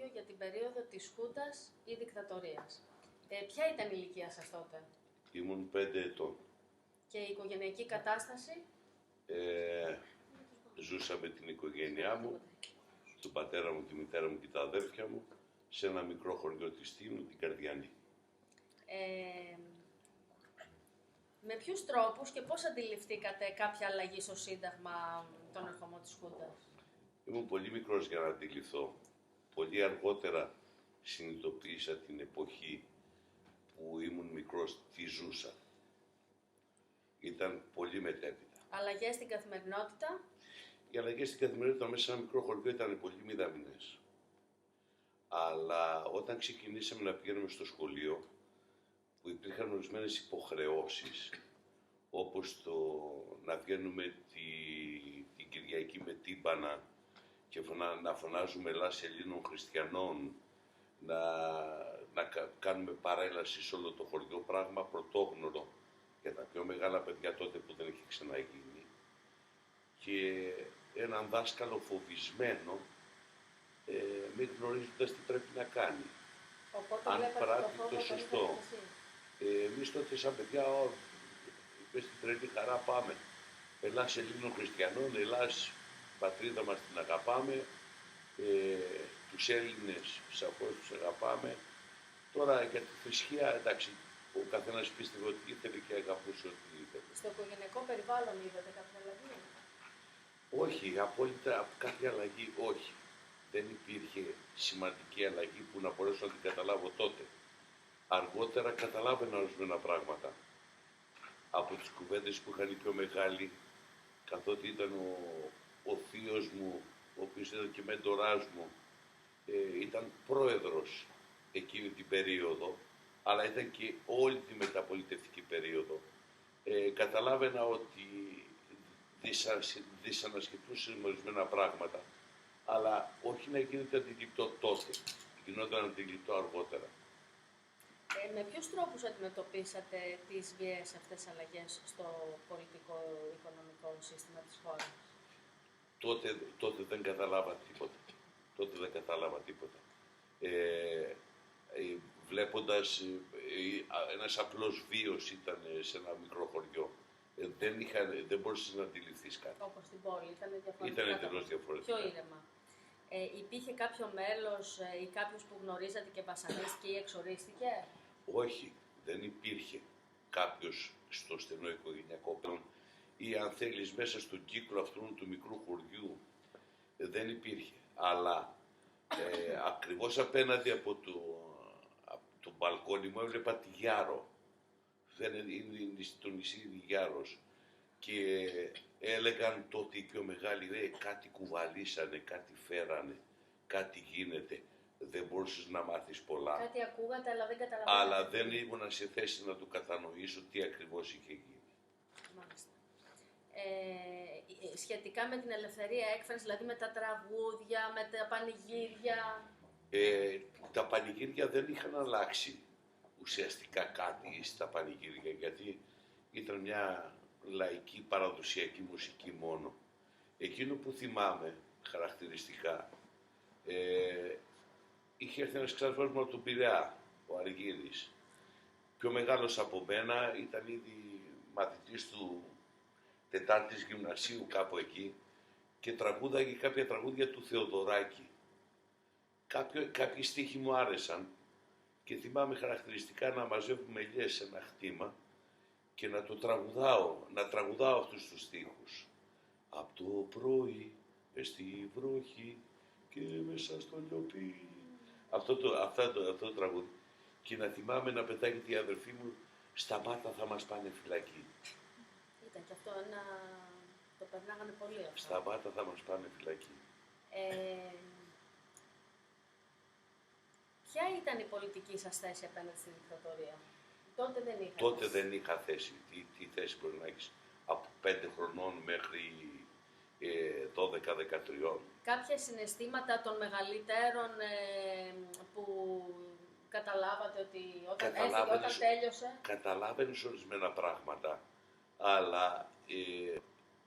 χωριό για την περίοδο της Χούντας ή δικτατορίας. Ποια ήταν η ηλικία σας τότε? Ήμουν 5 ετών. Και η οικογενειακή κατάσταση? Ζούσα με την οικογένειά μου, τον πατέρα μου, τη μητέρα μου και τα αδέρφια μου, σε ένα μικρό χωριό της Στήμνου, την Καρδιανή. Με ποιους τρόπους και πώς αντιληφθήκατε κάποια αλλαγή στο Σύνταγμα τον ερχομό της Χούντας? Ήμουν πολύ μικρός για να αντιληφθώ. Πολύ αργότερα συνειδητοποίησα την εποχή που ήμουν μικρός, τι ζούσα. Ήταν πολύ μετέπειτα. Αλλαγές στην καθημερινότητα? Οι αλλαγές στην καθημερινότητα μέσα σε ένα μικρό χωριό ήταν πολύ μηδαμινές. Αλλά όταν ξεκινήσαμε να πηγαίνουμε στο σχολείο, που υπήρχαν ορισμένες υποχρεώσεις, όπως το να βγαίνουμε την Κυριακή με τύμπανα και να φωνάζουμε «Ελλάς Ελλήνων Χριστιανών», να κάνουμε παρέλαση σε όλο το χωριό, πράγμα πρωτόγνωρο για τα πιο μεγάλα παιδιά τότε που δεν είχε ξαναγίνει, και έναν δάσκαλο φοβισμένο, μη γνωρίζοντας τι πρέπει να κάνει. Οπότε αν πράττει το φόβο σωστό. Εμείς τότε σαν παιδιά, μες στην τρελή χαρά πάμε. Ελλάς Ελλήνων Χριστιανών, Ελλάς πατρίδα μας την αγαπάμε, τους Έλληνες σαφώς τους αγαπάμε. Τώρα για τη θρησκεία, εντάξει, ο καθένας πίστευε ότι ήθελε και αγαπούσε ότι ήθελε. Στο οικογενειακό περιβάλλον είδατε κάποια αλλαγή? Όχι, απόλυτα κάποια αλλαγή όχι. Δεν υπήρχε σημαντική αλλαγή που να μπορέσω να την καταλάβω τότε. Αργότερα καταλάβαινα ορισμένα πράγματα. Από τις κουβέντες που είχαν οι πιο μεγάλοι, καθότι ήταν ο θείος μου, ο οποίος ήταν και μέντοράς μου, ήταν πρόεδρος εκείνη την περίοδο, αλλά ήταν και όλη τη μεταπολιτευτική περίοδο. Καταλάβαινα ότι δυσανασχετούσε με ορισμένα πράγματα, αλλά όχι να γίνεται αντιληπτό τότε, γινόταν αντιληπτό αργότερα. Με ποιους τρόπους αντιμετωπίσατε τις βίαιες αυτές αλλαγές στο πολιτικό-οικονομικό σύστημα της χώρας? Τότε δεν κατάλαβα τίποτα. Βλέποντας, ένας απλός βίος ήταν σε ένα μικρό χωριό. Δεν μπορούσες να αντιληφθείς κάτι. Όπως στην πόλη, ήταν διαφορετικά. Ήταν εντελώς διαφορετικά. Πιο ήρεμα. Υπήρχε κάποιο μέλος ή κάποιος που γνωρίζατε και βασανίστηκε ή εξορίστηκε? Όχι, δεν υπήρχε κάποιος στο στενό οικογενειακό πλέον, ή αν θέλεις μέσα στον κύκλο αυτού του μικρού χωριού, δεν υπήρχε. Αλλά ακριβώς απέναντι από το μπαλκόνι μου έβλεπα τη Γιάρο. Δεν είναι στο νησί Γιάρος. Και έλεγαν τότε οι πιο μεγάλοι, κάτι κουβαλήσανε, κάτι φέρανε, κάτι γίνεται. Δεν μπορούσες να μάθεις πολλά. Κάτι ακούγατε, αλλά δεν καταλαβαίνετε. Αλλά δεν ήμουν σε θέση να το κατανοήσω τι ακριβώς είχε γίνει. Μάλιστα. Σχετικά με την ελευθερία έκφραση, δηλαδή με τα τραγούδια, με τα πανηγύρια. Τα πανηγύρια δεν είχαν αλλάξει ουσιαστικά κάτι στα πανηγύρια, γιατί ήταν μια λαϊκή παραδοσιακή μουσική μόνο. Εκείνο που θυμάμαι χαρακτηριστικά, είχε έρθει ένας ξαδερφός μου από τον Πειραιά, ο Αργύρης. Πιο μεγάλος από μένα, ήταν ήδη μαθητής του Τετάρτης Γυμνασίου κάπου εκεί, και τραγούδαγε κάποια τραγούδια του Θεοδωράκη. Κάποιοι στίχοι μου άρεσαν και θυμάμαι χαρακτηριστικά να μαζεύουμε ελιές σε ένα χτήμα και να τραγουδάω αυτούς τους στίχους. Απ' το πρωί μες στη βροχή και μέσα στο λιοπί. Αυτό το τραγούδι. Και να θυμάμαι να πετάγεται η αδερφή μου, «Σταμάτα, θα μας πάνε φυλακή». Ήταν και αυτό το περνάγανε πολύ αυτό. «Σταμάτα, θα μας πάνε φυλακή». Ποια ήταν η πολιτική σας θέση απέναντι στη δικτατορία? Τότε δεν είχα θέση. Τι θέση μπορεί να έχεις από 5 χρονών μέχρι 12-13. Κάποια συναισθήματα των μεγαλύτερων που καταλάβατε ότι όταν τέλειωσε? Καταλάβαινες ορισμένα πράγματα, αλλά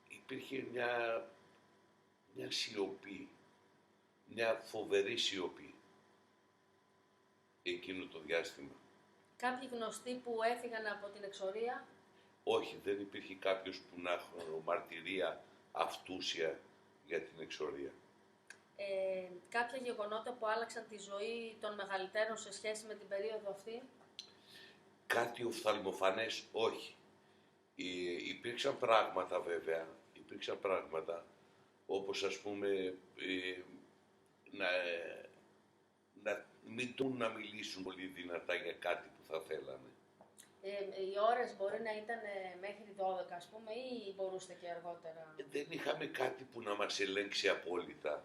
υπήρχε μια σιωπή, μια φοβερή σιωπή. εκείνο το διάστημα. Κάποιοι γνωστοί που έφυγαν από την εξορία. Όχι, δεν υπήρχε κάποιος που να έχει μαρτυρία αυτούσια για την εξορία. Κάποια γεγονότα που άλλαξαν τη ζωή των μεγαλύτερων σε σχέση με την περίοδο αυτή. Κάτι οφθαλμοφανές, όχι. Υπήρξαν πράγματα βέβαια, υπήρξαν πράγματα, όπως ας πούμε να μην τούν να μιλήσουν πολύ δυνατά για κάτι που θα θέλανε. Οι ώρες μπορεί να ήταν μέχρι 12 ας πούμε ή μπορούσατε και αργότερα. Δεν είχαμε κάτι που να μας ελέγξει απόλυτα,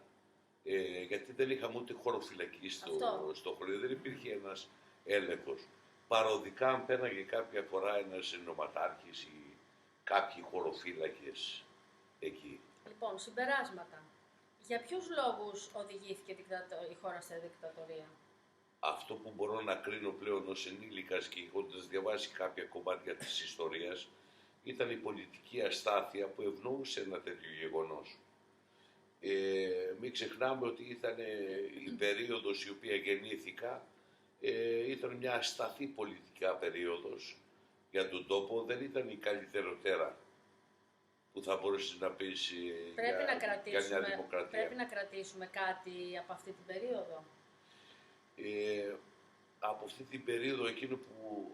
γιατί δεν είχαμε ούτε χωροφυλακή στο χωριό, δεν υπήρχε ένας έλεγχος. Παροδικά αν πέραγε κάποια φορά ένας νοματάρχης ή κάποιοι χωροφύλακες εκεί. Λοιπόν, συμπεράσματα. Για ποιους λόγους οδηγήθηκε η χώρα σε δικτατορία? Αυτό που μπορώ να κρίνω πλέον ως ενήλικας και έχοντας διαβάσει κάποια κομμάτια της ιστορίας ήταν η πολιτική αστάθεια που ευνοούσε ένα τέτοιο γεγονός. Μην ξεχνάμε ότι ήταν η περίοδος η οποία γεννήθηκα, ήταν μια ασταθή πολιτικά περίοδος για τον τόπο, δεν ήταν η καλύτεροτέρα που θα μπορούσε να πεις για μια δημοκρατία. Πρέπει να κρατήσουμε κάτι από αυτή την περίοδο. Από αυτή την περίοδο εκείνο που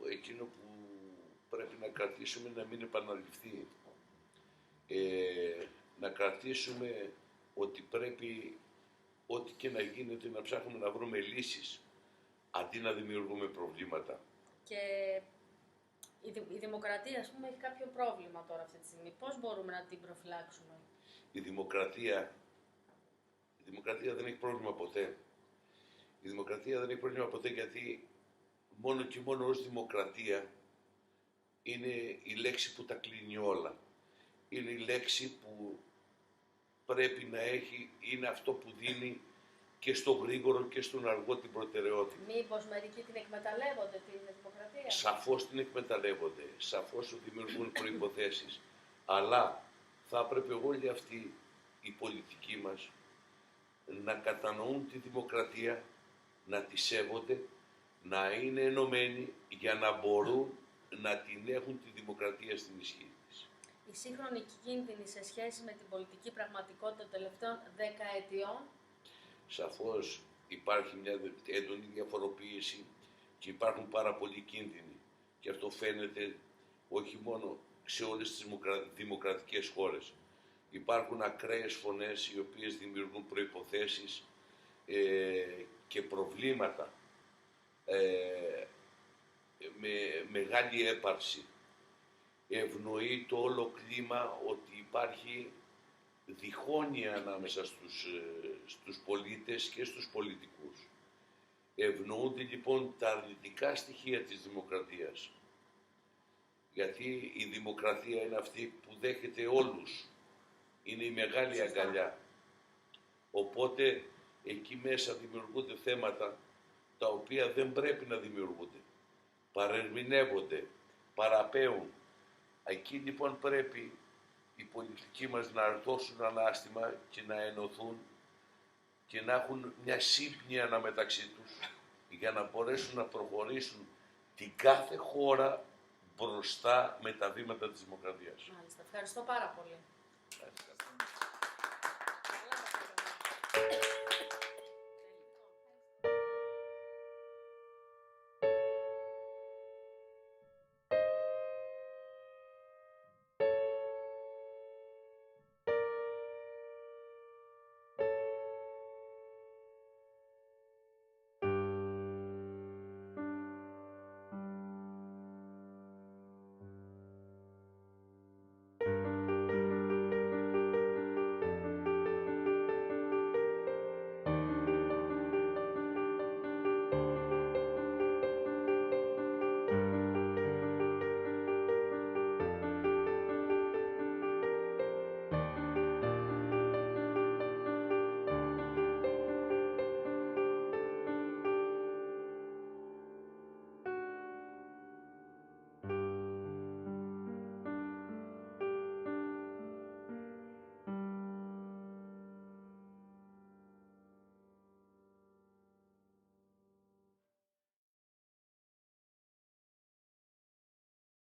πρέπει να κρατήσουμε να μην επαναληφθεί. Να κρατήσουμε ότι πρέπει ό,τι και να γίνεται να ψάχνουμε να βρούμε λύσεις αντί να δημιουργούμε προβλήματα. Και η δημοκρατία, ας πούμε, έχει κάποιο πρόβλημα τώρα αυτή τη στιγμή. Πώς μπορούμε να την προφυλάξουμε? Η δημοκρατία δεν έχει πρόβλημα ποτέ. Η δημοκρατία δεν έχει πρόβλημα ποτέ γιατί μόνο και μόνο ως δημοκρατία είναι η λέξη που τα κλείνει όλα. Είναι η λέξη που πρέπει να έχει, είναι αυτό που δίνει και στο γρήγορο και στον αργό την προτεραιότητα. Μήπως μερικοί την εκμεταλλεύονται την δημοκρατία? Σαφώς την εκμεταλλεύονται, σαφώς δημιουργούν προϋποθέσεις. Αλλά θα έπρεπε όλοι αυτοί οι πολιτικοί μας να κατανοούν τη δημοκρατία, να τη σέβονται, να είναι ενωμένοι για να μπορούν να την έχουν τη δημοκρατία στην ισχύ της. Η σύγχρονη κίνδυνη σε σχέση με την πολιτική πραγματικότητα των τελευταίων δεκαετιών. Σαφώς υπάρχει μια έντονη διαφοροποίηση και υπάρχουν πάρα πολλοί κίνδυνοι. Και αυτό φαίνεται όχι μόνο σε όλες τις δημοκρατικές χώρες. Υπάρχουν ακραίες φωνές οι οποίες δημιουργούν προϋποθέσεις και προβλήματα με μεγάλη έπαρση. Ευνοεί το όλο κλίμα ότι υπάρχει διχόνοια ανάμεσα στους πολίτες και στους πολιτικούς. Ευνοούνται λοιπόν τα αρνητικά στοιχεία της δημοκρατίας. Γιατί η δημοκρατία είναι αυτή που δέχεται όλους. Είναι η μεγάλη αγκαλιά. Οπότε εκεί μέσα δημιουργούνται θέματα τα οποία δεν πρέπει να δημιουργούνται. Παρερμηνεύονται, παραπέουν. Εκεί λοιπόν πρέπει οι πολιτικοί μας να αρθώσουν ανάστημα και να ενωθούν και να έχουν μια σύμπνοια αναμεταξύ τους για να μπορέσουν να προχωρήσουν την κάθε χώρα μπροστά με τα βήματα της δημοκρατίας. Μάλιστα. Ευχαριστώ πάρα πολύ. Ευχαριστώ.